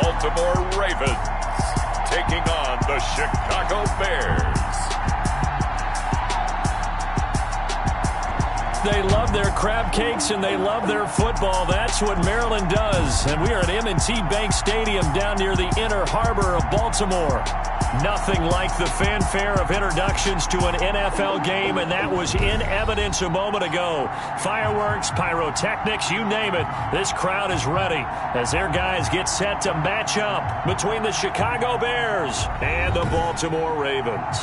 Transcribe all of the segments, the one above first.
Baltimore Ravens taking on the Chicago Bears. They love their crab cakes and they love their football. That's what Maryland does. And we are at M&T Bank Stadium down near the Inner Harbor of Baltimore. Nothing like the fanfare of introductions to an NFL game, and that was in evidence a moment ago. Fireworks, pyrotechnics, you name it. This crowd is ready as their guys get set to match up between the Chicago Bears and the Baltimore Ravens.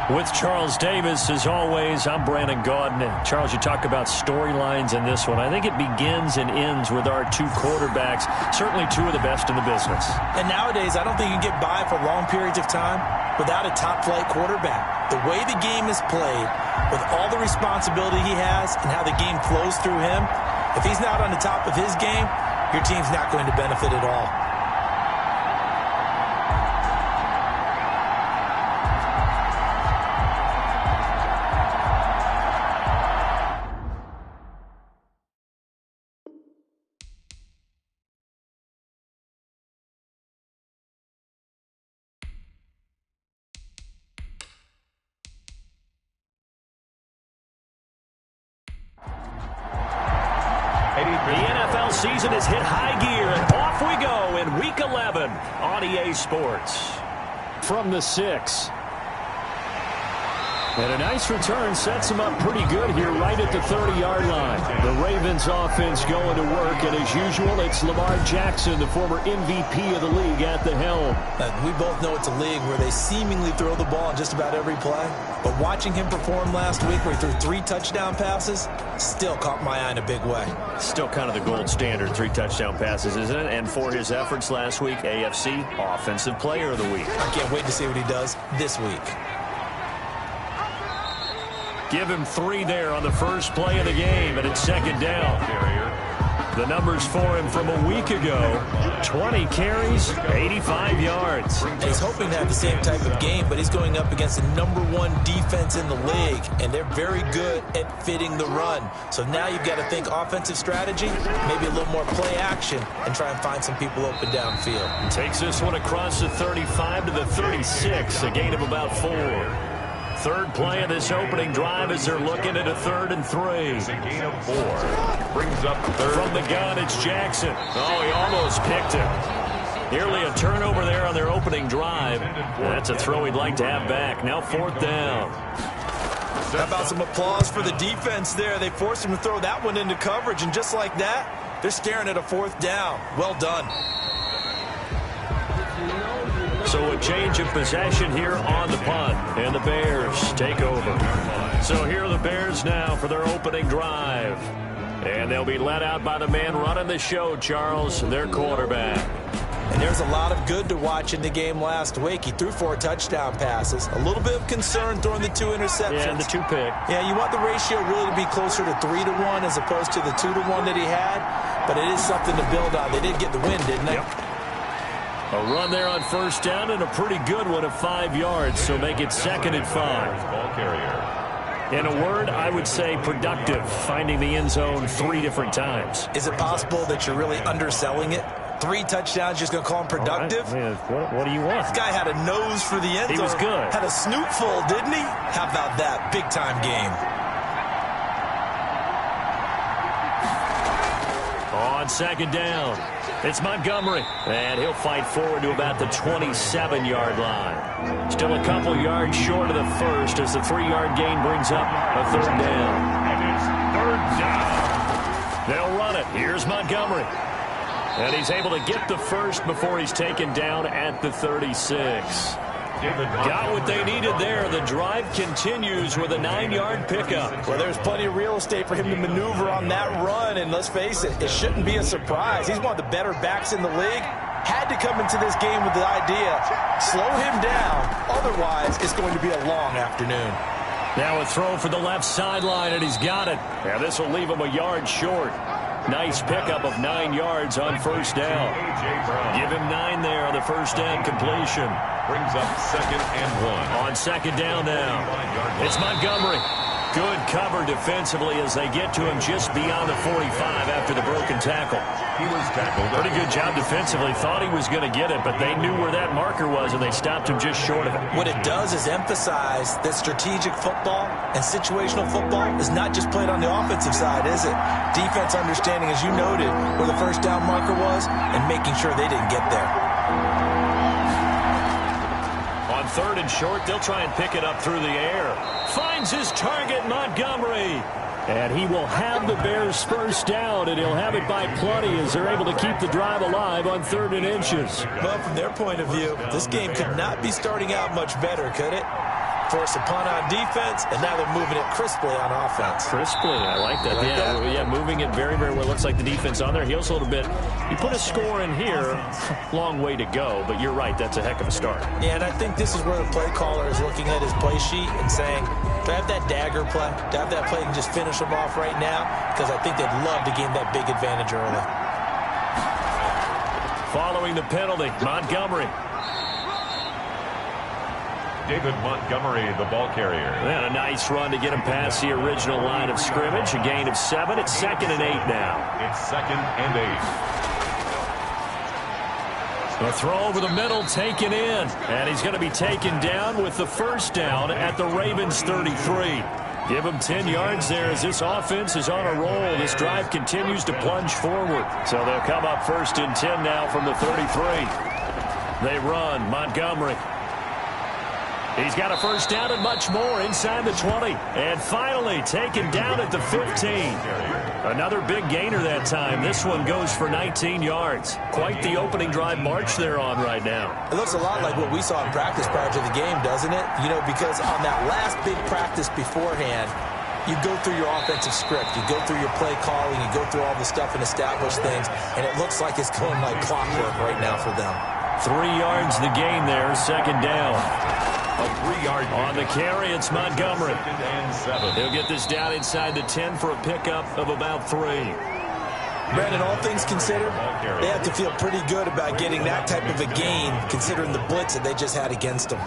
With Charles Davis, as always, I'm Brandon Gaudin. Charles, you talk about storylines in this one. I think it begins and ends with our two quarterbacks, certainly two of the best in the business. And nowadays, I don't think you can get by for long periods of time without a top-flight quarterback. The way the game is played, with all the responsibility he has and how the game flows through him, if he's not on the top of his game, your team's not going to benefit at all. The NFL season has hit high gear, and off we go in Week 11 on EA Sports. From the 6. And a nice return sets them up pretty good here right at the 30-yard line. The Ravens offense going to work, and as usual, it's Lamar Jackson, the former MVP of the league, at the helm. We both know it's a league where they seemingly throw the ball in just about every play. But watching him perform last week where he threw 3 touchdown passes still caught my eye in a big way. Still kind of the gold standard, 3 touchdown passes, isn't it? And for his efforts last week, AFC Offensive Player of the Week. I can't wait to see what he does this week. Give him 3 there on the first play of the game, and it's second down. The numbers for him from a week ago, 20 carries, 85 yards. And he's hoping to have the same type of game, but he's going up against the #1 defense in the league, and they're very good at fitting the run. So now you've got to think offensive strategy, maybe a little more play action, and try and find some people open downfield. Takes this one across the 35 to the 36, a gain of about 4. Third play of this opening drive as they're looking at a 3rd and 3. Gain of 4. Brings up third. From the gun, it's Jackson. Oh, he almost picked it. Nearly a turnover there on their opening drive. That's a throw he'd like to have back. Now 4th down. How about some applause for the defense there? They forced him to throw that one into coverage, and just like that, they're staring at a 4th down. Well done. So a change of possession here on the punt, and the Bears take over. So here are the Bears now for their opening drive. And they'll be led out by the man running the show, Charles, their quarterback. And there's a lot of good to watch in the game last week. He threw 4 touchdown passes. A little bit of concern throwing the 2 interceptions. Yeah, and the 2 pick. Yeah, you want the ratio really to be closer to 3-1 as opposed to the 2-1 that he had. But it is something to build on. They did get the win, didn't they? Yep. A run there on 1st down and a pretty good one of 5 yards, so make it 2nd and 5. Ball carrier. In a word, I would say productive, finding the end zone 3 different times. Is it possible that you're really underselling it? 3 touchdowns, just going to call him productive? Right. What do you want? This guy had a nose for the end zone. He was good. Had a snoot full, didn't he? How about that? Big-time game. On 2nd down, it's Montgomery, and he'll fight forward to about the 27-yard line. Still a couple yards short of the first as the 3-yard gain brings up a 3rd down. And it's 3rd down. They'll run it. Here's Montgomery. And he's able to get the first before he's taken down at the 36. Got what they needed there. The drive continues with a 9-yard pickup. Well, there's plenty of real estate for him to maneuver on that run, and let's face it, it shouldn't be a surprise. He's one of the better backs in the league. Had to come into this game with the idea, slow him down, otherwise it's going to be a long afternoon. Now a throw for the left sideline, and he's got it. Now this will leave him a yard short. Nice pickup of 9 yards on 1st down. Give him 9 there on the 1st down completion. Brings up 2nd and 1. On 2nd down now, it's Montgomery. Good cover defensively as they get to him just beyond the 45 after the broken tackle. He was tackled. Pretty good job defensively. Thought he was going to get it, but they knew where that marker was, and they stopped him just short of it. What it does is emphasize that strategic football and situational football is not just played on the offensive side, is it? Defense understanding, as you noted, where the first down marker was and making sure they didn't get there. On third and short, they'll try and pick it up through the air. Finds his target, Montgomery. And he will have the Bears first down, and he'll have it by plenty as they're able to keep the drive alive on 3rd and inches. Well, from their point of view, this game could not be starting out much better, could it? Force a punt on defense, and now they're moving it crisply on offense. Crisply, I like that. Yeah, moving it very, very well. Looks like the defense on there heals a little bit. You put a score in here, long way to go, but you're right, that's a heck of a start. Yeah, and I think this is where the play caller is looking at his play sheet and saying, do I have that dagger play? Do I have that play and just finish them off right now? Because I think they'd love to gain that big advantage early. Following the penalty, Montgomery. David Montgomery, the ball carrier. And a nice run to get him past the original line of scrimmage. A gain of 7. It's 2nd and 8 now. It's 2nd and 8. A throw over the middle, taken in. And he's going to be taken down with the first down at the Ravens 33. Give him 10 yards there as this offense is on a roll. This drive continues to plunge forward. So they'll come up 1st and 10 now from the 33. They run. Montgomery. He's got a first down and much more inside the 20. And finally taken down at the 15. Another big gainer that time. This one goes for 19 yards. Quite the opening drive march they're on right now. It looks a lot like what we saw in practice prior to the game, doesn't it? You know, because on that last big practice beforehand, you go through your offensive script. You go through your play calling. You go through all the stuff and establish things. And it looks like it's going like clockwork right now for them. 3 yards the gain there, 2nd down. A 3-yard on the carry, it's Montgomery. 2nd and 7. He'll get this down inside the 10 for a pickup of about 3. Brandon, all things considered, they have to feel pretty good about getting that type of a gain, considering the blitz that they just had against them.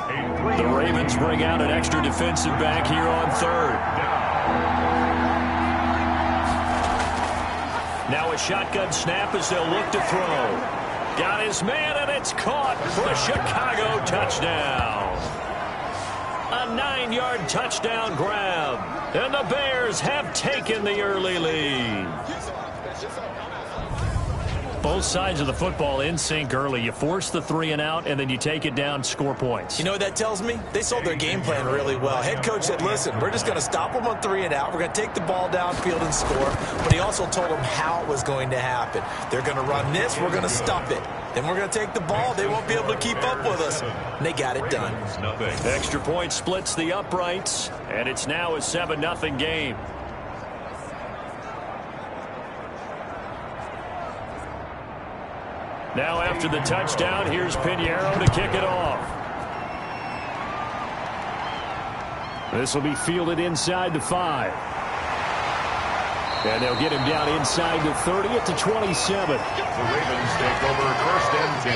The Ravens bring out an extra defensive back here on 3rd. Now a shotgun snap as they'll look to throw. Got his man, and it's caught for a Chicago touchdown. A 9-yard touchdown grab. And the Bears have taken the early lead. Both sides of the football in sync early. You force the 3 and out, and then you take it down, score points. You know what that tells me? They sold their game plan really well. Head coach said, listen, we're just going to stop them on 3 and out. We're going to take the ball downfield and score. But he also told them how it was going to happen. They're going to run this. We're going to stop it. Then we're going to take the ball. They won't be able to keep up with us. And they got it done. Extra point splits the uprights, and it's now a 7-0 game. Now after the touchdown, here's Pinheiro to kick it off. This will be fielded inside the 5. And they'll get him down inside the 30 at the 27. The Ravens take over 1st and 10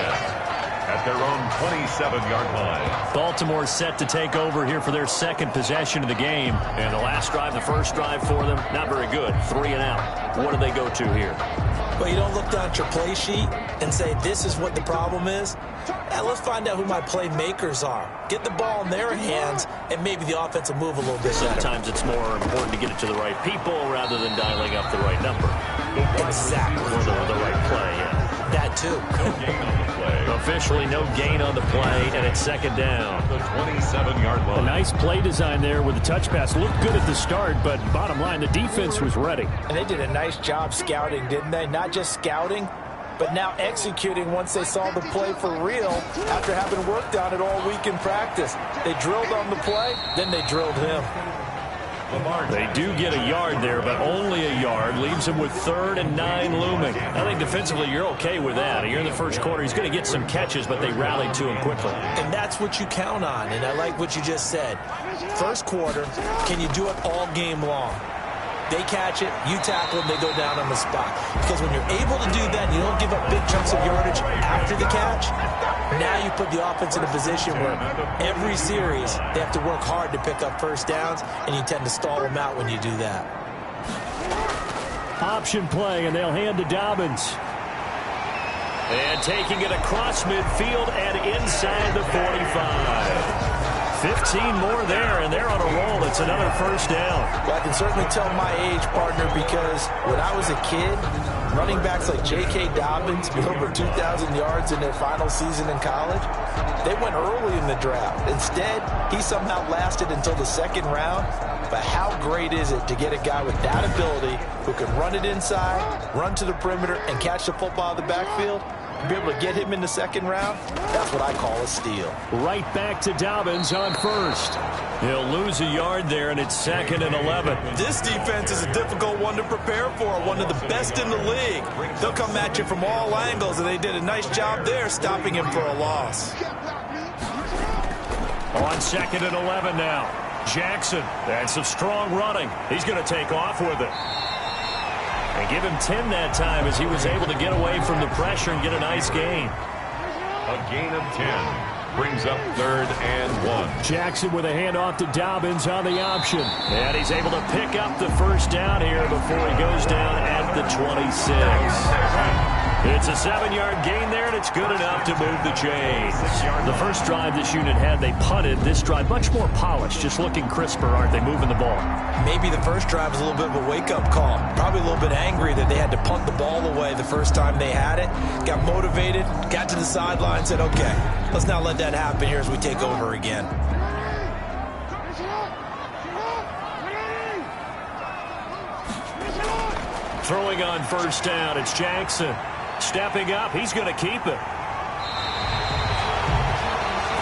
at their own 27-yard line. Baltimore set to take over here for their 2nd possession of the game. And the last drive, the first drive for them, not very good. 3 and out. What do they go to here? Well, you don't look down at your play sheet and say, this is what the problem is. Let's find out who my playmakers are. Get the ball in their hands, and maybe the offense will move a little bit better. Sometimes it's more important to get it to the right people rather than dialing up the right number. Exactly. Or the right play, yeah. That, too. No gain on the play. Officially no gain on the play, and it's 2nd down. The 27-yard line. A nice play design there with the touch pass. Looked good at the start, but bottom line, the defense was ready. And they did a nice job scouting, didn't they? Not just scouting, but now executing once they saw the play for real after having worked on it all week in practice. They drilled on the play, then they drilled him. They do get a yard there, but only a yard. Leaves him with 3rd and 9 looming. I think defensively you're okay with that. Here in the first quarter, he's going to get some catches, but they rallied to him quickly. And that's what you count on, and I like what you just said. First quarter, can you do it all game long? They catch it, you tackle them, they go down on the spot. Because when you're able to do that and you don't give up big chunks of yardage after the catch, Now you put the offense in a position where every series they have to work hard to pick up first downs, and you tend to stall them out when you do that. Option play, and they'll hand to Dobbins. And taking it across midfield and inside the 45. 15 more there, and they're on a roll. It's another first down. Well, I can certainly tell my age, partner, because when I was a kid, running backs like J.K. Dobbins with over 2,000 yards in their final season in college, they went early in the draft. Instead, he somehow lasted until the second round. But how great is it to get a guy with that ability who can run it inside, run to the perimeter, and catch the football out of the backfield? To be able to get him in the second round, that's what I call a steal. Right back to Dobbins on first. He'll lose a yard there, and it's 2nd and 11. This defense is a difficult one to prepare for, one of the best in the league. They'll come at you from all angles, and they did a nice job there stopping him for a loss. On 2nd and 11 now. Jackson, that's some strong running. He's going to take off with it. And give him 10 that time as he was able to get away from the pressure and get a nice gain. A gain of 10 brings up 3rd and 1. Jackson with a handoff to Dobbins on the option. And he's able to pick up the first down here before he goes down at the 26. It's a 7-yard gain there, and it's good enough to move the chains. The first drive this unit had, they punted. This drive, much more polished, just looking crisper, aren't they, moving the ball? Maybe the first drive was a little bit of a wake-up call. Probably a little bit angry that they had to punt the ball away the first time they had it. Got motivated, got to the sideline, said, okay, let's not let that happen here as we take over again. Throwing on first down, it's Jackson. Stepping up, he's going to keep it.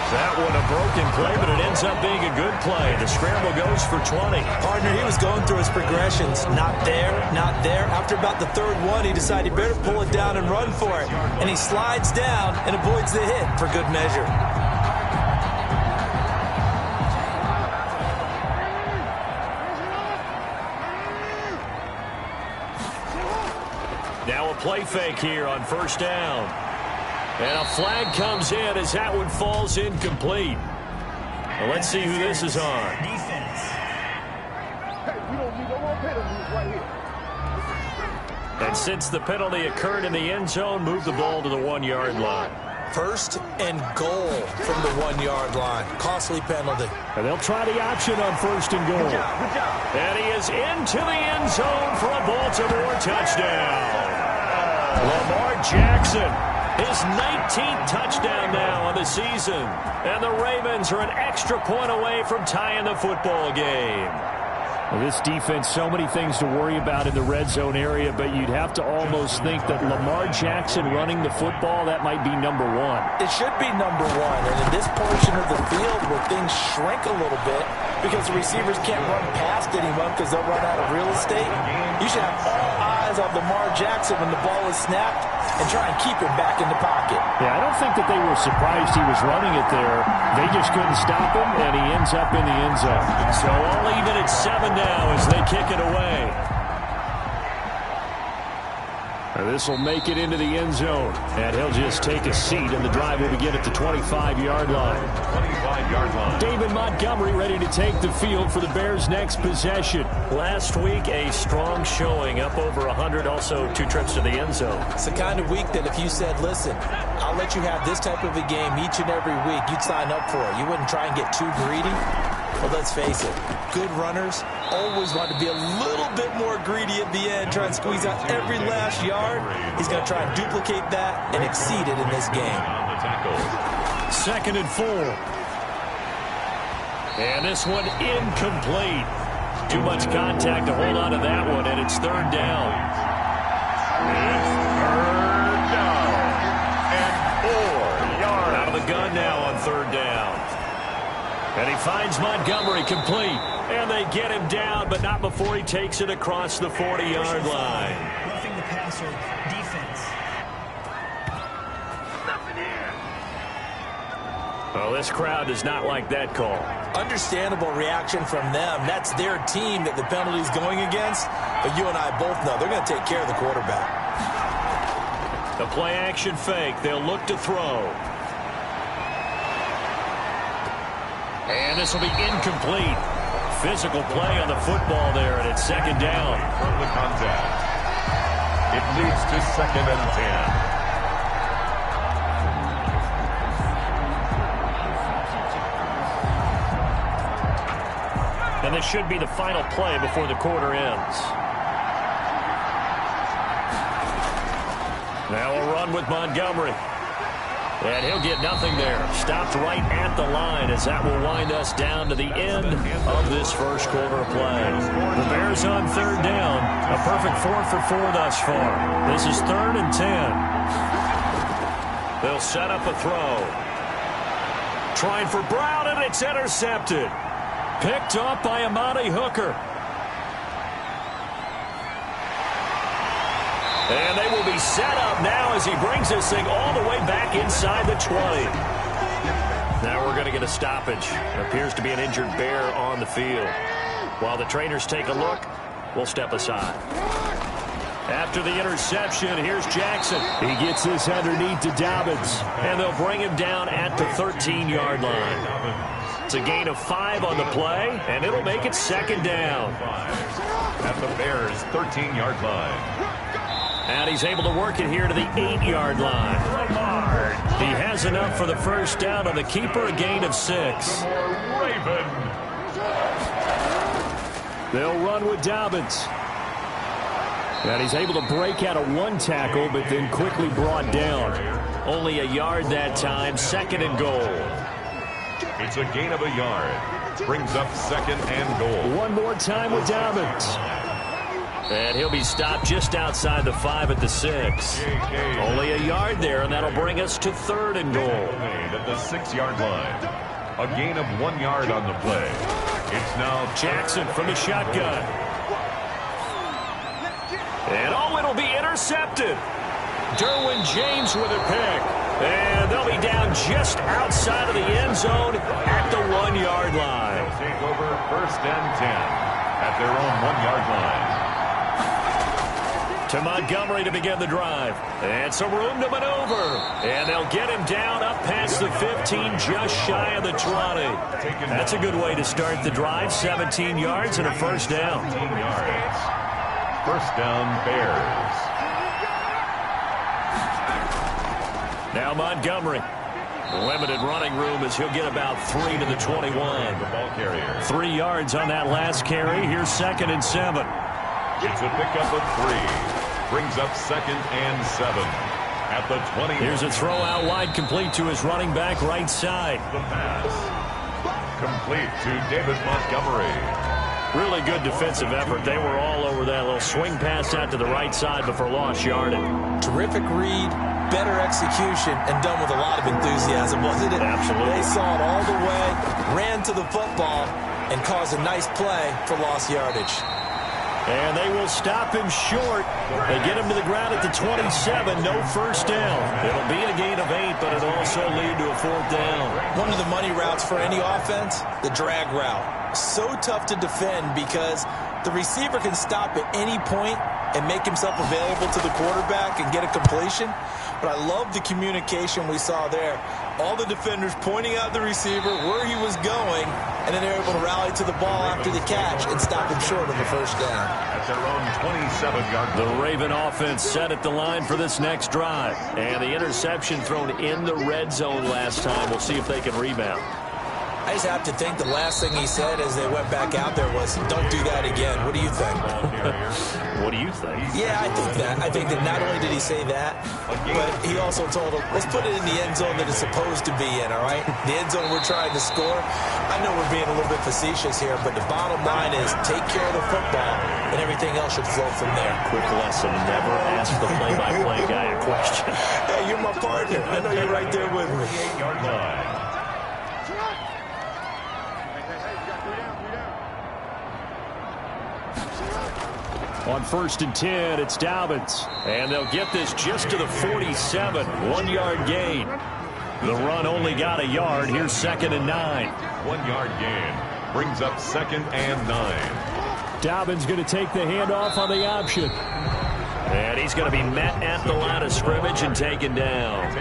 That one a broken play, but it ends up being a good play. The scramble goes for 20. Partner, he was going through his progressions. Not there, not there. After about the third one, he decided he better pull it down and run for it. And he slides down and avoids the hit for good measure. Now a play fake here on first down. And a flag comes in as that one falls incomplete. Well, let's see who this is on. Defense. Hey, we don't need no more penalties right here. And since the penalty occurred in the end zone, move the ball to the 1-yard line. First and goal from the 1-yard line. Costly penalty. And they'll try the option on first and goal. Good job. And he is into the end zone for a Baltimore touchdown. Lamar Jackson, his 19th touchdown now on the season. And the Ravens are an extra point away from tying the football game. Well, this defense, so many things to worry about in the red zone area, but you'd have to almost think that Lamar Jackson running the football, that might be number one. It should be number one, and in this portion of the field where things shrink a little bit because the receivers can't run past anyone because they'll run out of real estate, you should have all eyes on Lamar Jackson when the ball is snapped and try and keep him back in the pocket. Yeah, I don't think that they were surprised he was running it there. They just couldn't stop him, and he ends up in the end zone. So all even at 7 now as they kick it away. This will make it into the end zone, and he'll just take a seat, and the drive will begin at the 25-yard line. 25-yard line. David Montgomery ready to take the field for the Bears' next possession. Last week, a strong showing, up over 100, also 2 trips to the end zone. It's the kind of week that if you said, listen, I'll let you have this type of a game each and every week, you'd sign up for it. You wouldn't try and get too greedy. But let's face it, good runners always want to be a little bit more greedy at the end, try and squeeze out every last yard. He's going to try and duplicate that and exceed it in this game. 2nd and 4. And this one incomplete. Too much contact to hold on to that one, and it's 3rd down. It's 3rd down. And 4 yards. Out of the gun now on 3rd down. And he finds Montgomery complete. And they get him down, but not before he takes it across the 40-yard line. Roughing the passer, defense. Well, this crowd does not like that call. Understandable reaction from them. That's their team that the penalty's going against. But you and I both know they're going to take care of the quarterback. The play-action fake. They'll look to throw. And this will be incomplete. Physical play on the football there, and it's second down. From the contact. It leads to 2nd and 10. And this should be the final play before the quarter ends. Now a run with Montgomery. And he'll get nothing there. Stopped right at the line as that will wind us down to the end of this first quarter of play. The Bears on third down. A perfect 4 for 4 thus far. This is 3rd and 10. They'll set up a throw. Trying for Brown, and it's intercepted. Picked up by Amani Hooker. And they will be set up now as he brings this thing all the way back inside the 20. Now we're going to get a stoppage. It appears to be an injured Bear on the field. While the trainers take a look, we'll step aside. After the interception, here's Jackson. He gets this underneath to Dobbins, and they'll bring him down at the 13-yard line. It's a gain of 5 on the play, and it'll make it second down. At the Bears' 13-yard line. And he's able to work it here to the 8-yard line. He has enough for the first down on the keeper, a gain of 6. Raven. They'll run with Dobbins. And he's able to break out of one tackle, but then quickly brought down. Only a yard that time, 2nd and goal. It's a gain of a yard. Brings up 2nd and goal. One more time with Dobbins. And he'll be stopped just outside the 5 at the 6. Only a yard there, and that'll bring us to 3rd and goal. At the 6-yard line. A gain of 1 yard on the play. It's now Jackson from the shotgun. And it'll be intercepted. Derwin James with a pick. And they'll be down just outside of the end zone at the 1-yard line. They'll take over 1st and 10 at their own 1-yard line. To Montgomery to begin the drive. And some room to maneuver. And they'll get him down up past the 15, just shy of the 20. That's a good way to start the drive. 17 yards and a first down. 17 yards. First down, Bears. Now Montgomery. Limited running room as he'll get about 3 to the 21. The ball carrier. 3 yards on that last carry. Here's 2nd and 7. It's a pickup of 3. Brings up 2nd and 7 at the 20. Here's a throw out wide, complete to his running back right side. The pass. Complete to David Montgomery. Really good defensive effort. They were all over that little swing pass out to the right side before lost yardage. Terrific read, better execution, and done with a lot of enthusiasm, wasn't it? Absolutely. They saw it all the way, ran to the football, and caused a nice play for lost yardage. And they will stop him short. They get him to the ground at the 27. No first down. It'll be a gain of 8, but it'll also lead to a 4th down. One of the money routes for any offense, the drag route. So tough to defend because the receiver can stop at any point and make himself available to the quarterback and get a completion. But I love the communication we saw there. All the defenders pointing out the receiver, where he was going, and then they're able to rally to the ball after the catch and stop him short of the first down. At their own 27-yard line. The Raven offense set at the line for this next drive. And the interception thrown in the red zone last time. We'll see if they can rebound. I just have to think the last thing he said as they went back out there was, don't do that again. What do you think? What do you think? Yeah, I think that. I think that not only did he say that, but he also told them, let's put it in the end zone that it's supposed to be in, all right? The end zone we're trying to score. I know we're being a little bit facetious here, but the bottom line is take care of the football, and everything else should flow from there. Quick lesson, never ask the play-by-play guy a question. Hey, you're my partner. I know you're right there with me. 8-yard line. On 1st and 10, it's Dobbins. And they'll get this just to the 47. 1-yard gain. The run only got a yard. Here's 2nd and 9. 1-yard gain. Brings up 2nd and 9. Dobbins going to take the handoff on the option. And he's going to be met at the line of scrimmage and taken down.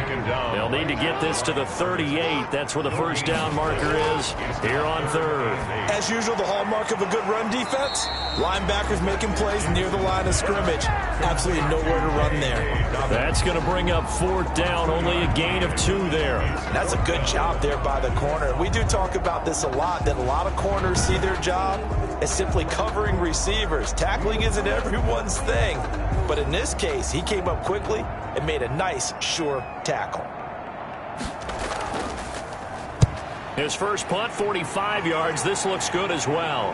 They'll need to get this to the 38. That's where the first down marker is here on third. As usual, the hallmark of a good run defense, linebackers making plays near the line of scrimmage. Absolutely nowhere to run there. That's going to bring up fourth down, only a gain of 2 there. That's a good job there by the corner. We do talk about this a lot, that a lot of corners see their job as simply covering receivers. Tackling isn't everyone's thing. But in this case, he came up quickly and made a nice, sure tackle. His first punt, 45 yards. This looks good as well.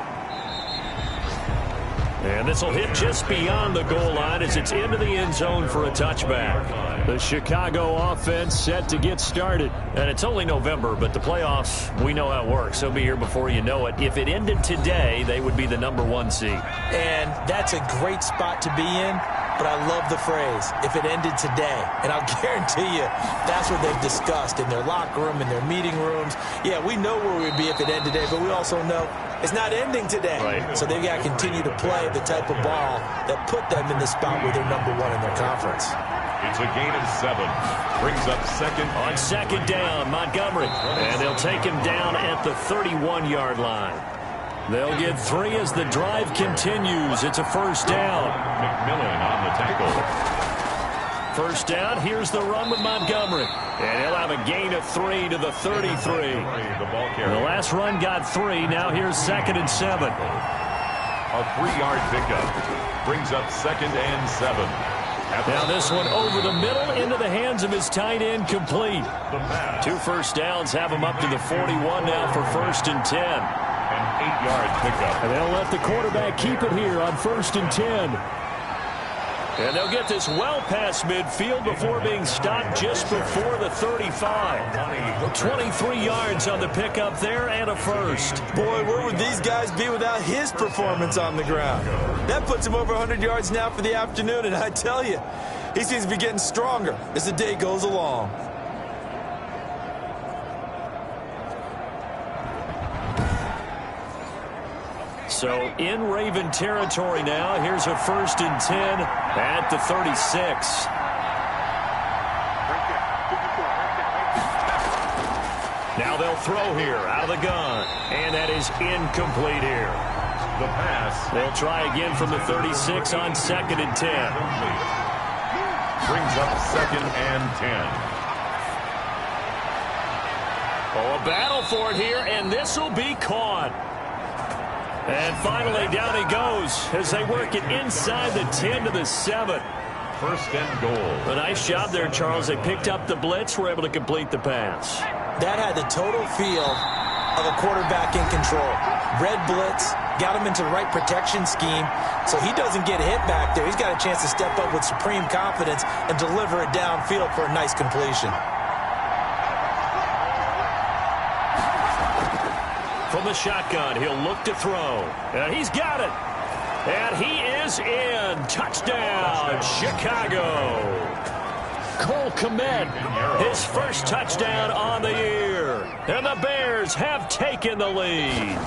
And this will hit just beyond the goal line as it's into the end zone for a touchback. The Chicago offense set to get started. And it's only November, but the playoffs, we know how it works. They'll be here before you know it. If it ended today, they would be the #1 seed. And that's a great spot to be in. But I love the phrase, if it ended today. And I'll guarantee you, that's what they've discussed in their locker room, in their meeting rooms. Yeah, we know where we'd be if it ended today, but we also know it's not ending today. Right. So they've got to continue to play the type of ball that put them in the spot where they're #1 in their conference. It's a gain of 7. Brings up second. On second down, Montgomery. And they'll take him down at the 31-yard line. They'll get 3 as the drive continues. It's a first down. McMillan on the tackle. First down, here's the run with Montgomery. And he'll have a gain of 3 to the 33. The ball carrier. The last run got 3. Now here's 2nd and 7. A 3-yard pickup. Brings up 2nd and 7. Now this one over the middle into the hands of his tight end, complete. 2 first downs have him up to the 41 now for 1st and 10. An 8-yard pickup. And they'll let the quarterback keep it here on 1st and 10. And they'll get this well past midfield before being stopped just before the 35. 23 yards on the pickup there and a first. Boy, where would these guys be without his performance on the ground? That puts him over 100 yards now for the afternoon, and I tell you, he seems to be getting stronger as the day goes along. So in Raven territory now. Here's a 1st and 10 at the 36. Now they'll throw here out of the gun. And that is incomplete here. The pass. They'll try again from the 36 on 2nd and 10. Brings up 2nd and 10. Oh, a battle for it here, and this will be caught. And finally, down he goes as they work it inside the 10 to the 7. 1st and goal. A nice job there, Charles. They picked up the blitz, were able to complete the pass. That had the total feel of a quarterback in control. Red blitz, got him into the right protection scheme, so he doesn't get hit back there. He's got a chance to step up with supreme confidence and deliver it downfield for a nice completion. From the shotgun, he'll look to throw. And he's got it. And he is in. Touchdown, Chicago. Cole Kmet, his first touchdown on the year. And the Bears have taken the lead.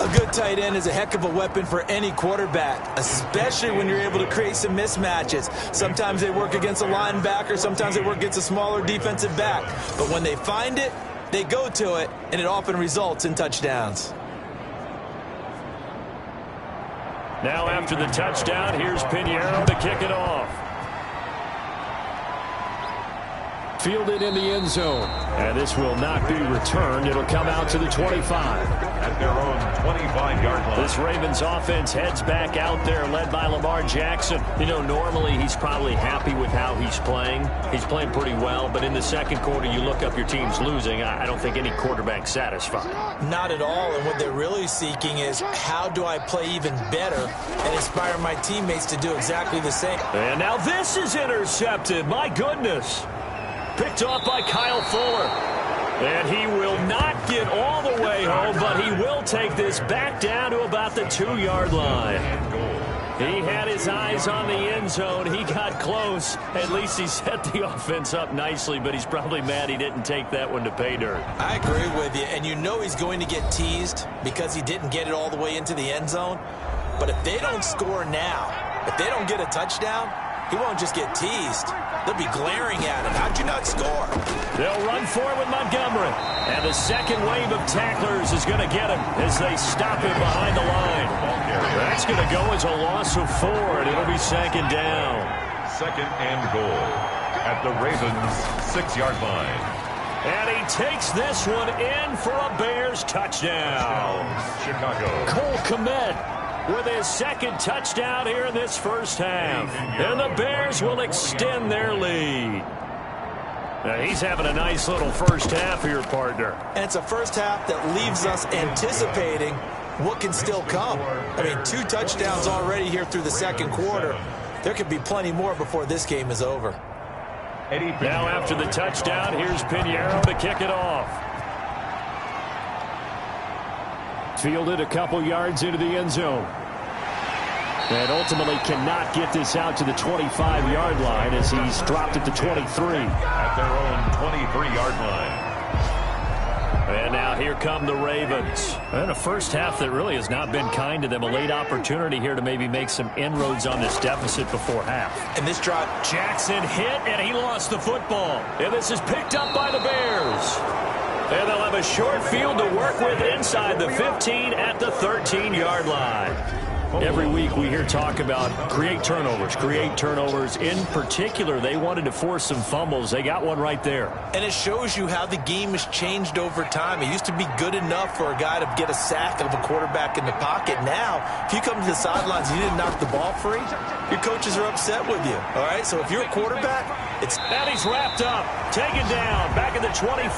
A good tight end is a heck of a weapon for any quarterback, especially when you're able to create some mismatches. Sometimes they work against a linebacker, sometimes they work against a smaller defensive back. But when they find it, they go to it, and it often results in touchdowns. Now after the touchdown, here's Pinheiro to kick it off. Fielded in the end zone. And this will not be returned. It'll come out to the 25. At their own 25-yard line. This Ravens offense heads back out there, led by Lamar Jackson. You know, normally he's probably happy with how he's playing. He's playing pretty well, but in the second quarter, you look up your team's losing. I don't think any quarterback's satisfied. Not at all, and what they're really seeking is how do I play even better and inspire my teammates to do exactly the same. And now this is intercepted. My goodness. Picked off by Kyle Fuller. And he will not get all the way home, but he will take this back down to about the 2-yard line. He had his eyes on the end zone. He got close. At least he set the offense up nicely, but he's probably mad he didn't take that one to pay dirt. I agree with you, and you know he's going to get teased because he didn't get it all the way into the end zone. But if they don't score now, if they don't get a touchdown, he won't just get teased. They'll be glaring at him. How'd you not score? They'll run for it with Montgomery. And the second wave of tacklers is going to get him as they stop him behind the line. That's going to go as a loss of 4, and it'll be second down. Second and goal at the Ravens' 6-yard line. And he takes this one in for a Bears touchdown. Chicago. Cole Kmet with his second touchdown here in this first half. And the Bears will extend their lead. Now he's having a nice little first half here, partner. And it's a first half that leaves us anticipating what can still come. I mean, 2 touchdowns already here through the second quarter. There could be plenty more before this game is over. Now after the touchdown, here's Pinheiro to kick it off. Fielded a couple yards into the end zone. And ultimately cannot get this out to the 25-yard line as he's dropped at the 23. At their own 23-yard line. And now here come the Ravens. And a first half that really has not been kind to them. A late opportunity here to maybe make some inroads on this deficit before half. And this drive, Jackson hit, and he lost the football. And this is picked up by the Bears. And they'll have a short field to work with inside the 15 at the 13-yard line. Every week we hear talk about create turnovers. In particular, they wanted to force some fumbles. They got one right there. and it shows you how the game has changed over time. It used to be good enough for a guy to get a sack of a quarterback in the pocket. Now, if you come to the sidelines and you didn't knock the ball free, your coaches are upset with you. All right, so if you're a quarterback, it's... And he's wrapped up, taken down, back at the 25.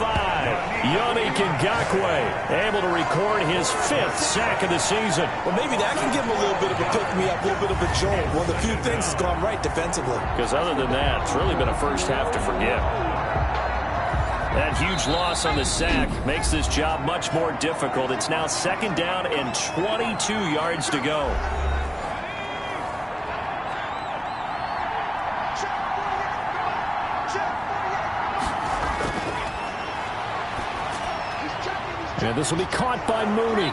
Yannick Ngakoue able to record his 5th sack of the season. Well, maybe that can give him a little bit of a pick-me-up, a little bit of a jolt. One of the few things has gone right defensively. Because other than that, it's really been a first half to forget. That huge loss on the sack makes this job much more difficult. It's now 2nd down and 22 yards to go. And this will be caught by Mooney.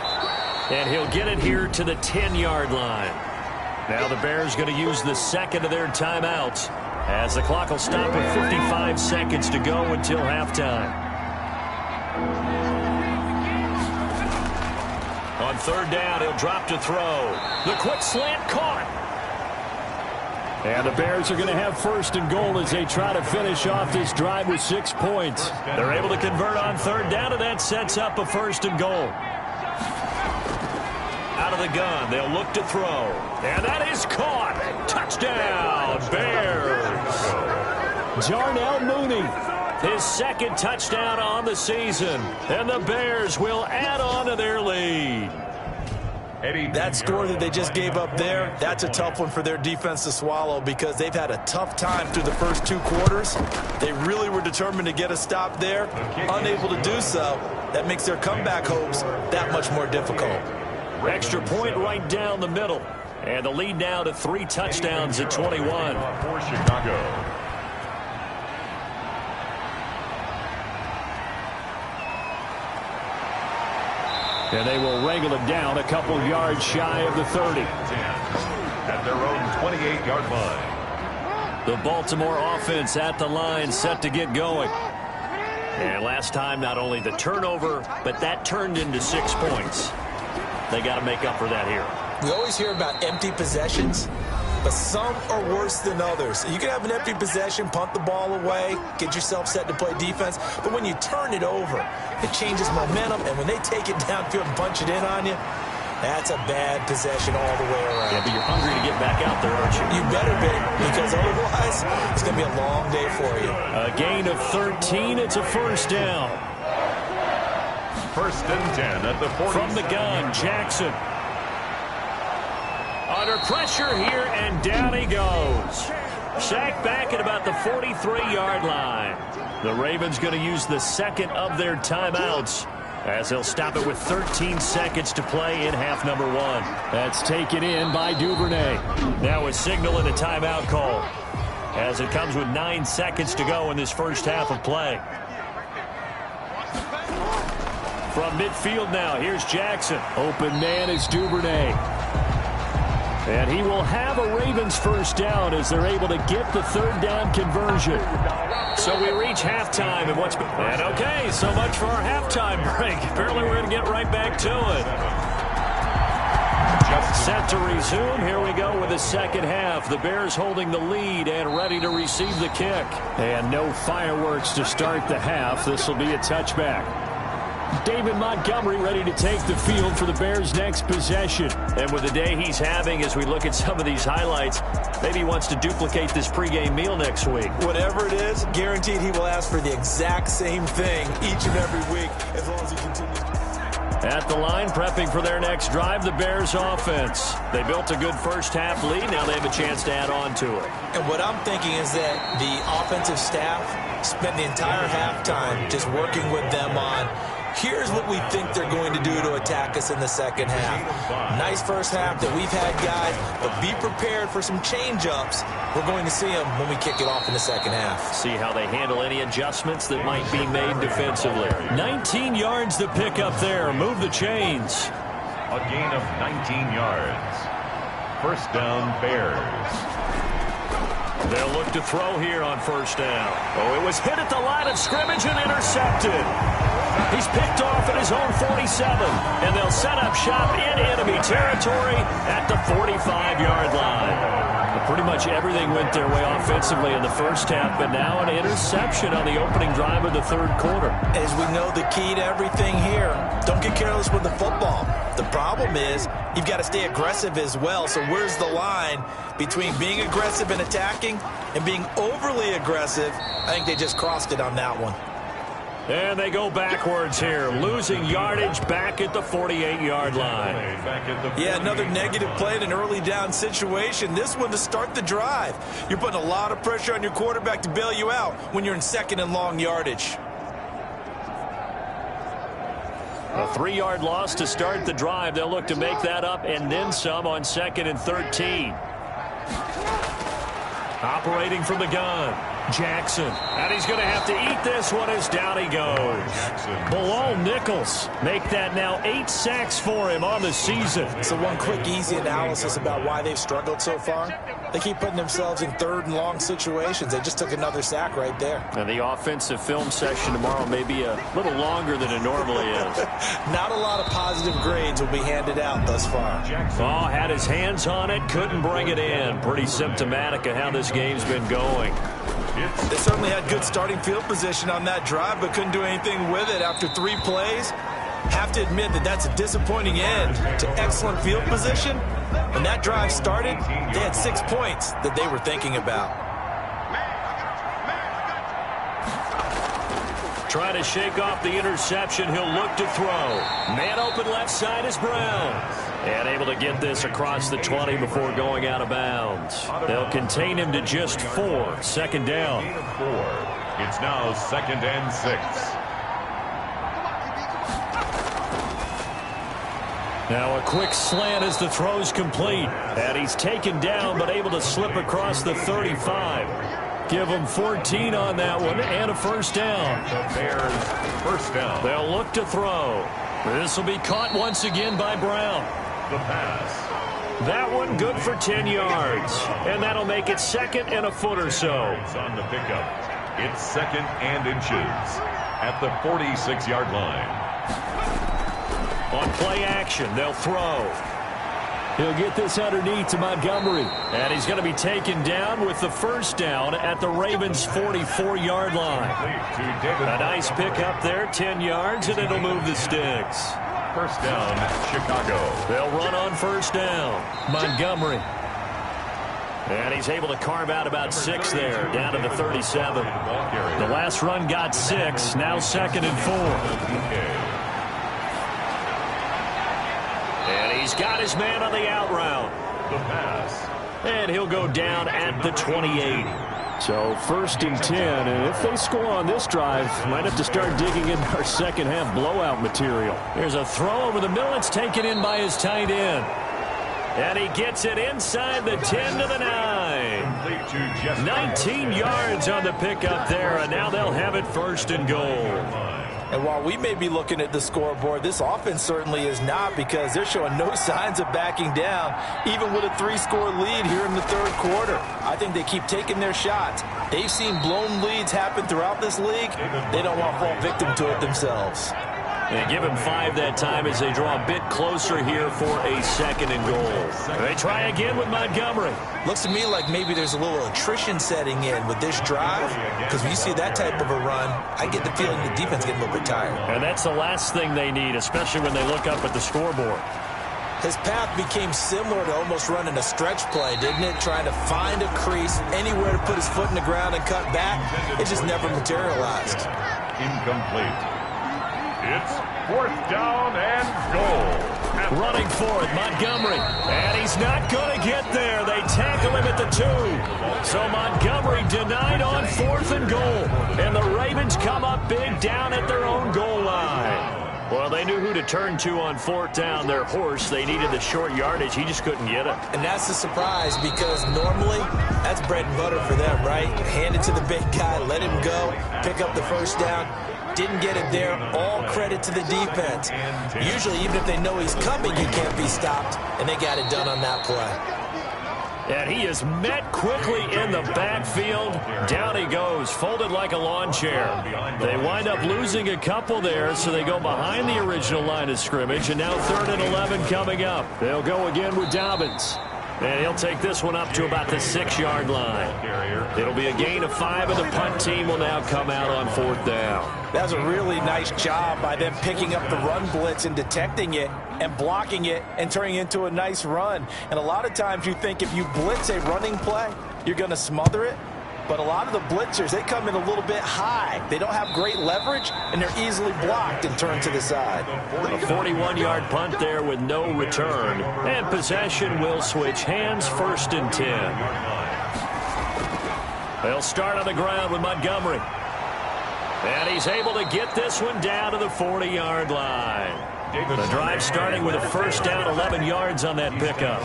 And he'll get it here to the 10-yard line. Now the Bears going to use the 2nd of their timeouts, as the clock will stop with 55 seconds to go until halftime. On 3rd down, he'll drop to throw. The quick slant caught. And the Bears are going to have 1st and goal as they try to finish off this drive with 6 points. They're able to convert on 3rd down, and that sets up a 1st and goal. Out of the gun, they'll look to throw. And that is caught. Touchdown, Bears. Darnell Mooney, his 2nd touchdown on the season. And the Bears will add on to their lead. That score that they just gave up there, that's a tough one for their defense to swallow because they've had a tough time through the first 2 quarters. They really were determined to get a stop there, unable to do so. That makes their comeback hopes that much more difficult. Extra point right down the middle. And the lead now to 3 touchdowns at 21. For Chicago. And they will wrangle it down a couple yards shy of the 30. At their own 28-yard line. The Baltimore offense at the line, set to get going. And last time, not only the turnover, but that turned into 6 points. They got to make up for that here. We always hear about empty possessions, but some are worse than others. You can have an empty possession, punt the ball away, get yourself set to play defense, but when you turn it over, it changes momentum, and when they take it downfield and punch it in on you, that's a bad possession all the way around. Yeah, but you're hungry to get back out there, aren't you? You better be, because otherwise, it's going to be a long day for you. A gain of 13, it's a 1st down. 1st and 10 at the 40. From the gun, Jackson. Under pressure here, and down he goes. Sacked back at about the 43-yard line. The Ravens going to use the 2nd of their timeouts, as they'll stop it with 13 seconds to play in half number 1. That's taken in by Duvernay. Now a signal and a timeout call, as it comes with 9 seconds to go in this first half of play. From midfield now, here's Jackson. Open man is Duvernay. And he will have a Ravens first down as they're able to get the third down conversion. So we reach halftime, and what's been... And okay, so much for our halftime break. Apparently we're going to get right back to it. Set to resume. Here we go with the second half. The Bears holding the lead and ready to receive the kick. And no fireworks to start the half. This will be a touchback. David Montgomery ready to take the field for the Bears' next possession. And with the day he's having, as we look at some of these highlights, maybe he wants to duplicate this pregame meal next week. Whatever it is, guaranteed he will ask for the exact same thing each and every week as long as he continues to... At the line, prepping for their next drive, the Bears offense. They built a good first-half lead. Now they have a chance to add on to it. And what I'm thinking is that the offensive staff spent the entire halftime just working with them on, here's what we think they're going to do to attack us in the second half. Nice first half that we've had, guys, but be prepared for some change-ups. We're going to see them when we kick it off in the second half. See how they handle any adjustments that might be made defensively. 19 yards to pick up there. Move the chains. A gain of 19 yards. First down, Bears. They'll look to throw here on first down. Oh, it was hit at the line of scrimmage and intercepted. He's picked off at his own 47, and they'll set up shop in enemy territory at the 45-yard line. Pretty much everything went their way offensively in the first half, but now an interception on the opening drive of the third quarter. As we know, the key to everything here, don't get careless with the football. The problem is you've got to stay aggressive as well. So where's the line between being aggressive and attacking and being overly aggressive? I think they just crossed it on that one. And they go backwards here, losing yardage back at the 48-yard line. Yeah, another negative play in an early down situation. This one to start the drive. You're putting a lot of pressure on your quarterback to bail you out when you're in second and long yardage. A 3-yard loss to start the drive. They'll look to make that up and then some on 2nd and 13. Operating from the gun, Jackson. And he's going to have to eat this one as down he goes. Bilal Nichols make that now 8 sacks for him on the season. So one quick, easy analysis about why they've struggled so far. They keep putting themselves in third and long situations. They just took another sack right there. And the offensive film session tomorrow may be a little longer than it normally is. Not a lot of positive grades will be handed out thus far. Oh, had his hands on it, couldn't bring it in. Pretty symptomatic of how this game's been going. They certainly had good starting field position on that drive, but couldn't do anything with it after 3 plays. Have to admit that that's a disappointing end to excellent field position. When that drive started, they had 6 points that they were thinking about. Trying to shake off the interception. He'll look to throw. Man open left side is Brown. And able to get this across the 20 before going out of bounds. They'll contain him to just 4. Second down. It's now 2nd and 6. Now a quick slant as the throw's complete. And he's taken down but able to slip across the 35. Give them 14 on that one and a first down. The Bears first down. They'll look to throw. This will be caught once again by Brown. The pass. That one good for 10 yards. And that'll make it 2nd and a foot or so. It's on the pickup. It's 2nd and inches at the 46-yard line. On play action, they'll throw. He'll get this underneath to Montgomery. And he's going to be taken down with the first down at the Ravens' 44-yard line. A nice pickup there, 10 yards, and it'll move the sticks. First down, Chicago. They'll run on first down. Montgomery. And he's able to carve out about 6 there, down to the 37. The last run got 6, now 2nd and 4. And he's got his man on the out route. The pass. And he'll go down at the 28. So 1st and 10, and if they score on this drive, might have to start digging in our second half blowout material. There's a throw over the middle. It's taken in by his tight end. And he gets it inside the 10 to the 9. 19 yards on the pickup there, and now they'll have it 1st and goal. And while we may be looking at the scoreboard, this offense certainly is not, because they're showing no signs of backing down, even with a 3-score lead here in the third quarter. I think they keep taking their shots. They've seen blown leads happen throughout this league. They don't want to fall victim to it themselves. They give him 5 that time as they draw a bit closer here for a 2nd and goal. They try again with Montgomery. Looks to me like maybe there's a little attrition setting in with this drive, because when you see that type of a run, I get the feeling the defense getting a little bit tired. And that's the last thing they need, especially when they look up at the scoreboard. His path became similar to almost running a stretch play, didn't it? Trying to find a crease, anywhere to put his foot in the ground and cut back. It just never materialized. Incomplete. It's 4th down and goal. Running for it, Montgomery. And he's not going to get there. They tackle him at the 2. So Montgomery denied on 4th and goal. And the Ravens come up big down at their own goal line. Well, they knew who to turn to on 4th down. Their horse, they needed the short yardage. He just couldn't get it. And that's the surprise, because normally that's bread and butter for them, right? Hand it to the big guy, let him go, pick up the first down. Didn't get it there. All credit to the defense. Usually, even if they know he's coming, he can't be stopped, and they got it done on that play. And he is met quickly in the backfield. Down he goes, folded like a lawn chair. They wind up losing a couple there, so they go behind the original line of scrimmage, and now 3rd and 11 coming up. They'll go again with Dobbins. And he'll take this one up to about the 6-yard line. It'll be a gain of 5, and the punt team will now come out on 4th down. That was a really nice job by them picking up the run blitz and detecting it and blocking it and turning it into a nice run. And a lot of times you think if you blitz a running play, you're going to smother it. But a lot of the blitzers, they come in a little bit high. They don't have great leverage, and they're easily blocked and turned to the side. A 41-yard punt there with no return. And possession will switch hands, 1st and 10. They'll start on the ground with Montgomery. And he's able to get this one down to the 40-yard line. The drive starting with a 1st down, 11 yards on that pickup.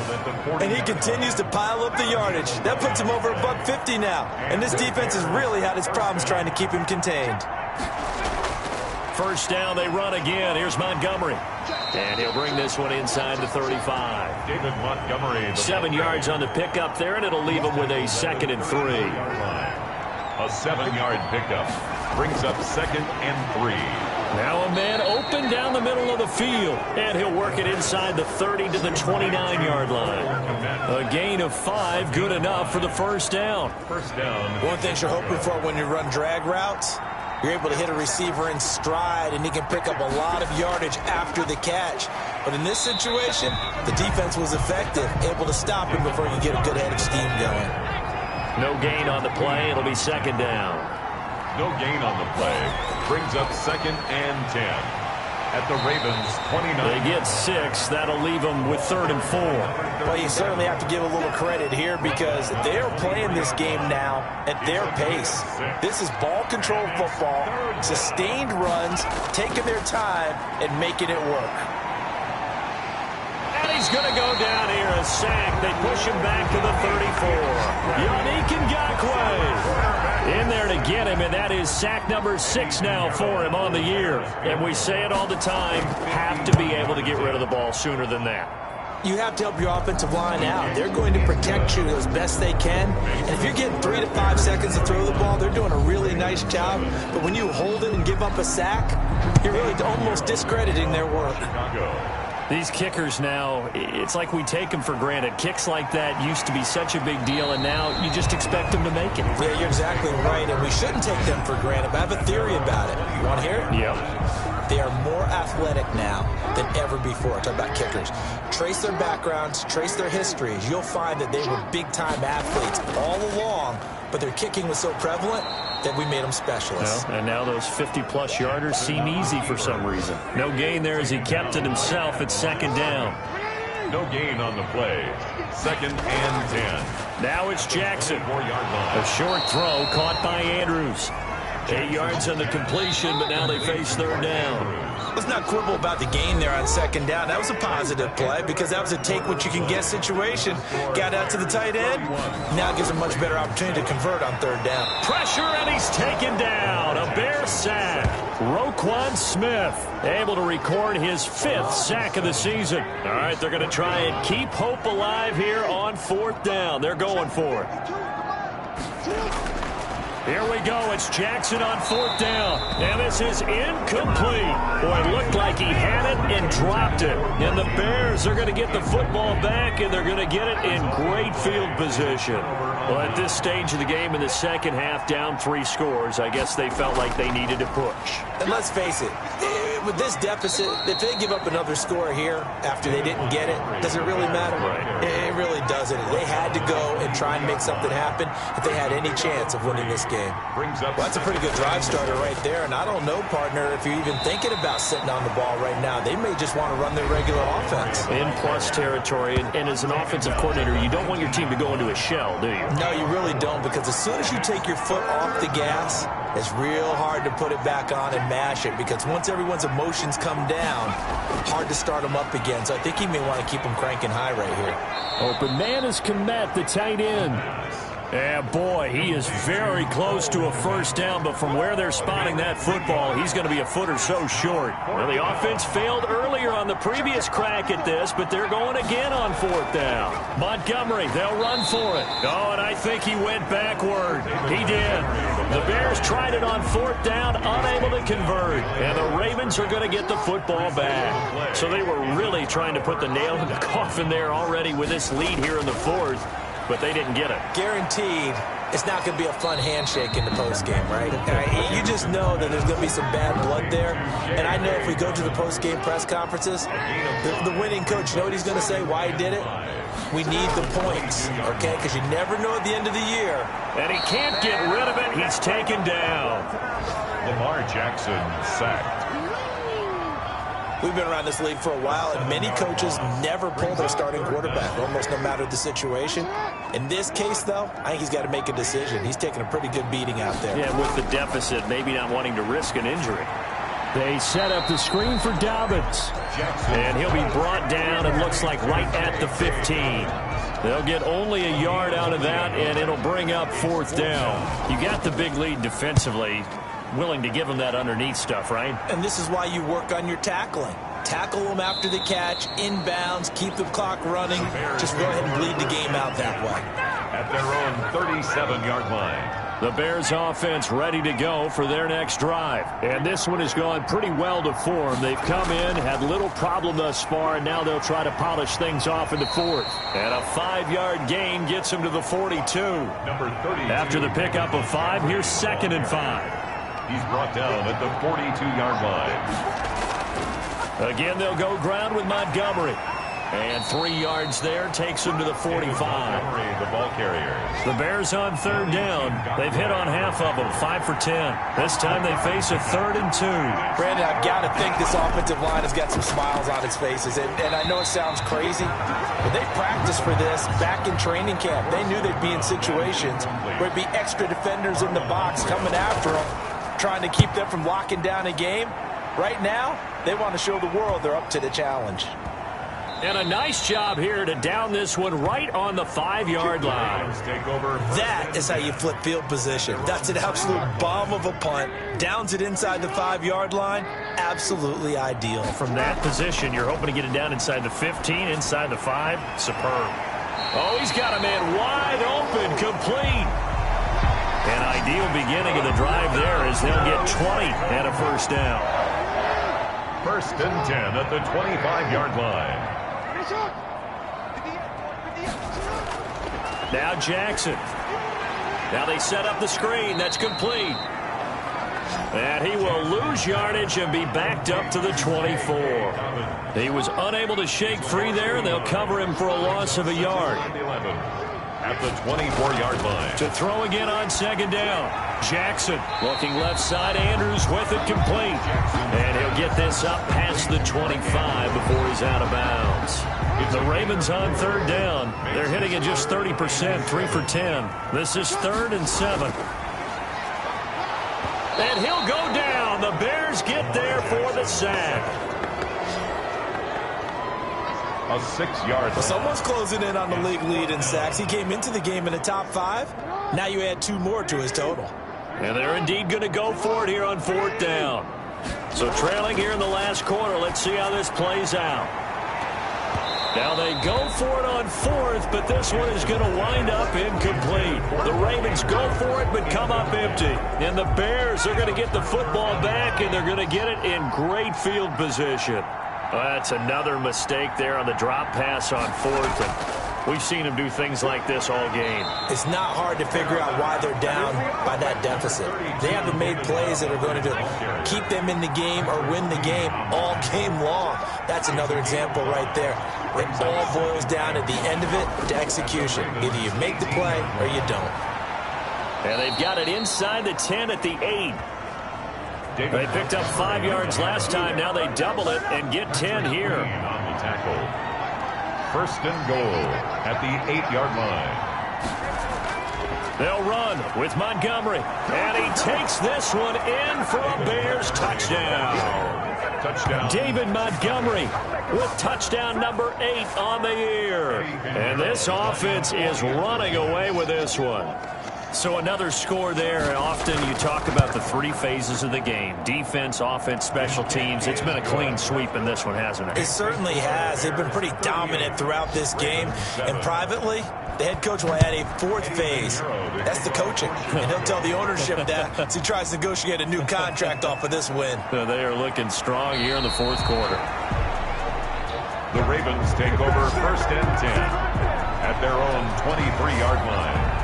And he continues to pile up the yardage. That puts him over $150 now. And this defense has really had its problems trying to keep him contained. 1st down, they run again. Here's Montgomery. And he'll bring this one inside the 35. David Montgomery. 7 yards on the pickup there, and it'll leave him with a 2nd and 3. A 7-yard pickup brings up 2nd and 3. Now a man open down the middle of the field, and he'll work it inside the 30 to the 29-yard line. A gain of 5, good enough for the 1st down. One thing you're hoping for when you run drag routes, you're able to hit a receiver in stride, and he can pick up a lot of yardage after the catch. But in this situation, the defense was effective, able to stop him before he could get a good head of steam going. No gain on the play. It'll be 2nd down. No gain on the play. Brings up 2nd and 10. At the Ravens' 29. They get 6. That'll leave them with 3rd and 4. Well, you certainly have to give a little credit here, because they're playing this game now at their pace. This is ball control football, sustained runs, taking their time and making it work. And he's going to go down here, a sack. They push him back to the 34. Yannick Ngakoue in there to get him, and that is sack number 6 now for him on the year. And we say it all the time, have to be able to get rid of the ball sooner than that. You have to help your offensive line out. They're going to protect you as best they can. And if you're getting 3 to 5 seconds to throw the ball, they're doing a really nice job. But when you hold it and give up a sack, you're really almost discrediting their work. These kickers now, it's like we take them for granted. Kicks like that used to be such a big deal, and now you just expect them to make it. Yeah, you're exactly right, and we shouldn't take them for granted. But I have a theory about it. You want to hear it? Yep. They are more athletic now than ever before. I'm talking about kickers. Trace their backgrounds, trace their histories. You'll find that they were big-time athletes all along, but their kicking was so prevalent that we made them specialists. Well, and now those 50-plus yarders seem easy for some reason. No gain there as he kept it himself at 2nd down. No gain on the play. 2nd and 10. Now it's Jackson. 4-yard line. A short throw caught by Andrews. 8 yards on the completion, but now they face 3rd down. Let's not quibble about the gain there on 2nd down. That was a positive play because that was a take-what-you-can-get situation. Got out to the tight end. Now gives a much better opportunity to convert on 3rd down. Pressure, and he's taken down. A Bear sack. Roquan Smith able to record his 5th sack of the season. All right, they're going to try and keep hope alive here on 4th down. They're going for it. Here we go. It's Jackson on 4th down. And this is incomplete. Boy, it looked like he had it and dropped it. And the Bears are going to get the football back, and they're going to get it in great field position. Well, at this stage of the game in the second half, down 3 scores, I guess they felt like they needed to push. And let's face it, with this deficit, if they give up another score here after they didn't get it, does it really matter? Right. It really doesn't. They had to go and try and make something happen if they had any chance of winning this game. Brings up Well, that's a pretty good drive starter right there, and I don't know, partner, if you're even thinking about sitting on the ball right now. They may just want to run their regular offense. In plus territory, and as an offensive coordinator, you don't want your team to go into a shell, do you? No, you really don't, because as soon as you take your foot off the gas, it's real hard to put it back on and mash it, because once everyone's emotions come down, hard to start them up again. So I think he may want to keep them cranking high right here. Open man is Komet, the tight end. And boy, he is very close to a first down, but from where they're spotting that football, he's going to be a foot or so short. Well, the offense failed earlier on the previous crack at this, but they're going again on 4th down. Montgomery, they'll run for it. Oh, and I think he went backward. He did. The Bears tried it on 4th down, unable to convert. And the Ravens are going to get the football back. So they were really trying to put the nail in the coffin there already with this lead here in the 4th. But they didn't get it. Guaranteed, it's not going to be a fun handshake in the postgame, right? You just know that there's going to be some bad blood there. And I know if we go to the postgame press conferences, the winning coach, you know what he's going to say, why he did it? We need the points, okay? Because you never know at the end of the year. And he can't get rid of it. He's taken down. Lamar Jackson sacked. We've been around this league for a while, and many coaches never pull their starting quarterback, almost no matter the situation. In this case, though, I think he's got to make a decision. He's taking a pretty good beating out there. Yeah, with the deficit, maybe not wanting to risk an injury. They set up the screen for Dobbins. And he'll be brought down, and looks like right at the 15. They'll get only a yard out of that, and it'll bring up 4th down. You got the big lead defensively. Willing to give them that underneath stuff, right? And this is why you work on your tackling. Tackle them after the catch, inbounds, keep the clock running. Just go ahead and bleed the game out that way. At their own 37-yard line. The Bears offense ready to go for their next drive. And this one has gone pretty well to form. They've come in, had little problem thus far, and now they'll try to polish things off in the 4th. And a 5-yard gain gets them to the 42. Number 30. After the pickup of 5, here's 2nd and 5. He's brought down at the 42-yard line. Again, they'll go ground with Montgomery. And 3 yards there takes him to the 45. The ball carriers. The Bears on 3rd down. They've hit on half of them, 5 for 10. This time they face a 3rd and 2. Brandon, I've got to think this offensive line has got some smiles on its faces. And I know it sounds crazy, but they practiced for this back in training camp. They knew they'd be in situations where it'd be extra defenders in the box coming after them, trying to keep them from locking down a game. Right now, they want to show the world they're up to the challenge. And a nice job here to down this one right on the 5-yard line. That is how you flip field position. That's an absolute bomb of a punt. Downs it inside the 5-yard line. Absolutely ideal. From that position, you're hoping to get it down inside the 15, inside the 5. Superb. Oh, he's got a man wide open, complete. An ideal beginning of the drive there as they'll get 20 and a first down. 1st and 10 at the 25-yard line. Now Jackson. Now they set up the screen. That's complete. And he will lose yardage and be backed up to the 24. He was unable to shake free there. They'll cover him for a loss of a yard. At the 24-yard line. To throw again on 2nd down. Jackson looking left side. Andrews with it complete. And he'll get this up past the 25 before he's out of bounds. The Ravens on 3rd down. They're hitting at just 30%, 3 for 10. This is 3rd and 7. And he'll go down. The Bears get there for the sack. A 6-yard. Well, someone's closing in on the league lead in sacks. He came into the game in the top 5. Now you add 2 more to his total. And they're indeed going to go for it here on 4th down. So trailing here in the last quarter. Let's see how this plays out. Now they go for it on fourth, but this one is going to wind up incomplete. The Ravens go for it, but come up empty. And the Bears are going to get the football back, and they're going to get it in great field position. Well, that's another mistake there on the drop pass on fourth. And we've seen them do things like this all game. It's not hard to figure out why they're down by that deficit. They haven't made plays that are going to keep them in the game or win the game all game long. That's another example right there. It all boils down at the end of it to execution. Either you make the play or you don't. And they've got it inside the 10 at the 8. They picked up 5 yards last time. Now they double it and get 10 here. On the tackle. First and goal at the 8-yard line. They'll run with Montgomery. And he takes this one in for a Bears touchdown. Touchdown. David Montgomery with touchdown number 8 on the year. And this offense is running away with this one. So another score there. Often you talk about the 3 phases of the game. Defense, offense, special teams. It's been a clean sweep in this one, hasn't it? It certainly has. They've been pretty dominant throughout this game. And privately, the head coach will add a 4th phase. That's the coaching. And he'll tell the ownership that as he tries to negotiate a new contract off of this win. They are looking strong here in the 4th quarter. The Ravens take over first and 10 at their own 23-yard line.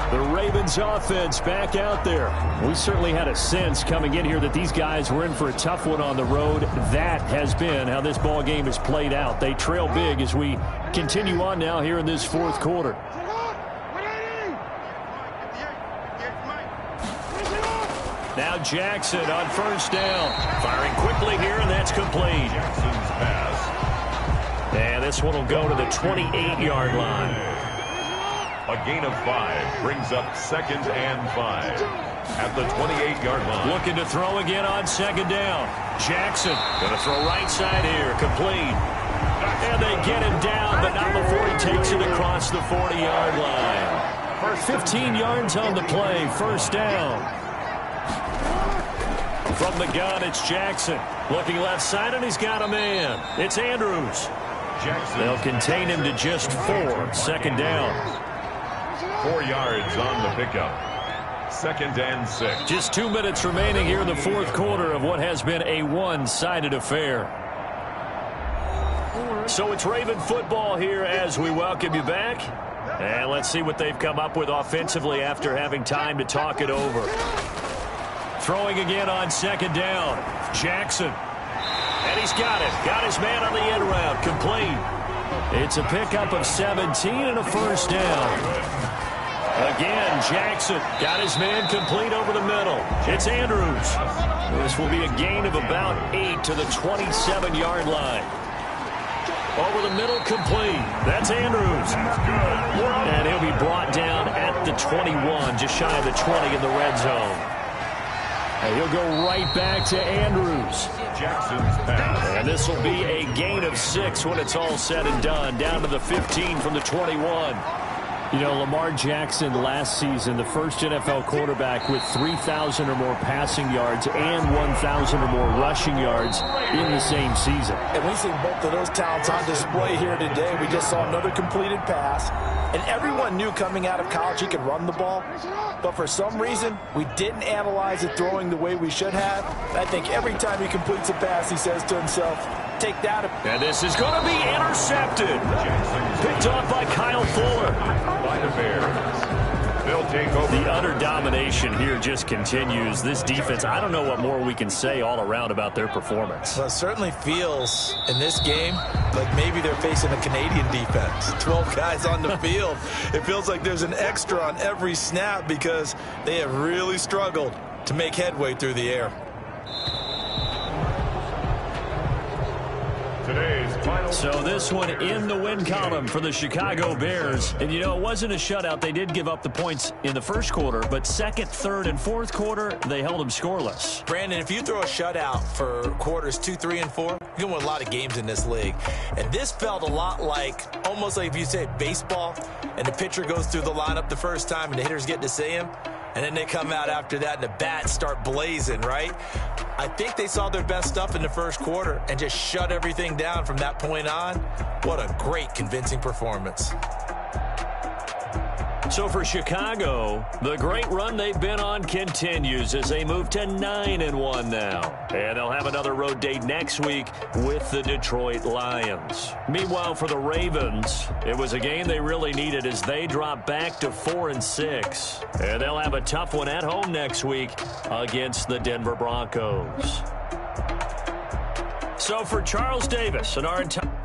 The Ravens offense back out there. We certainly had a sense coming in here that these guys were in for a tough one on the road. That has been how this ball game has played out. They trail big as we continue on now here in this 4th quarter. Now Jackson on first down. Firing quickly here, and that's complete. Jackson's pass. And this one will go to the 28-yard line. A gain of 5 brings up second and 5 at the 28-yard line. Looking to throw again on second down. Jackson going to throw right side here, complete. And they get him down, but not before he takes it across the 40-yard line. 15 yards on the play, first down. From the gun, it's Jackson. Looking left side, and he's got a man. It's Andrews. Jackson. They'll contain him to just 4, second down. 4 yards on the pickup. Second and 6. Just 2 minutes remaining here in the 4th quarter of what has been a one-sided affair. So it's Raven football here as we welcome you back. And let's see what they've come up with offensively after having time to talk it over. Throwing again on second down. Jackson. And he's got it. Got his man on the end route. Complete. It's a pickup of 17 and a first down. Again, Jackson got his man complete over the middle. It's Andrews. This will be a gain of about 8 to the 27-yard line. Over the middle, complete. That's Andrews. And he'll be brought down at the 21, just shy of the 20 in the red zone. And he'll go right back to Andrews. Jackson's pass. And this will be a gain of 6 when it's all said and done. Down to the 15 from the 21. You know, Lamar Jackson last season, the first NFL quarterback with 3,000 or more passing yards and 1,000 or more rushing yards in the same season. And we see both of those talents on display here today. We just saw another completed pass. And everyone knew coming out of college he could run the ball. But for some reason, we didn't analyze it throwing the way we should have. I think every time he completes a pass, he says to himself, take that. And this is going to be intercepted. Picked off by Kyle Fuller. By the Bears. They'll take over. The utter domination here just continues. This defense, I don't know what more we can say all around about their performance. Well, it certainly feels in this game like maybe they're facing a Canadian defense. 12 guys on the field. It feels like there's an extra on every snap because they have really struggled to make headway through the air. So this one in the win column for the Chicago Bears. And, you know, it wasn't a shutout. They did give up the points in the first quarter, but second, third, and fourth quarter, they held them scoreless. Brandon, if you throw a shutout for quarters 2, 3, and 4, you're going to win a lot of games in this league. And this felt a lot like, almost like if you say baseball, and the pitcher goes through the lineup the first time and the hitters get to see him. and then they come out after that and the bats start blazing, right? I think they saw their best stuff in the first quarter and just shut everything down from that point on. What a great, convincing performance. So for Chicago, the great run they've been on continues as they move to 9-1 now. And they'll have another road date next week with the Detroit Lions. Meanwhile, for the Ravens, it was a game they really needed as they drop back to 4-6. And they'll have a tough one at home next week against the Denver Broncos. So for Charles Davis and our entire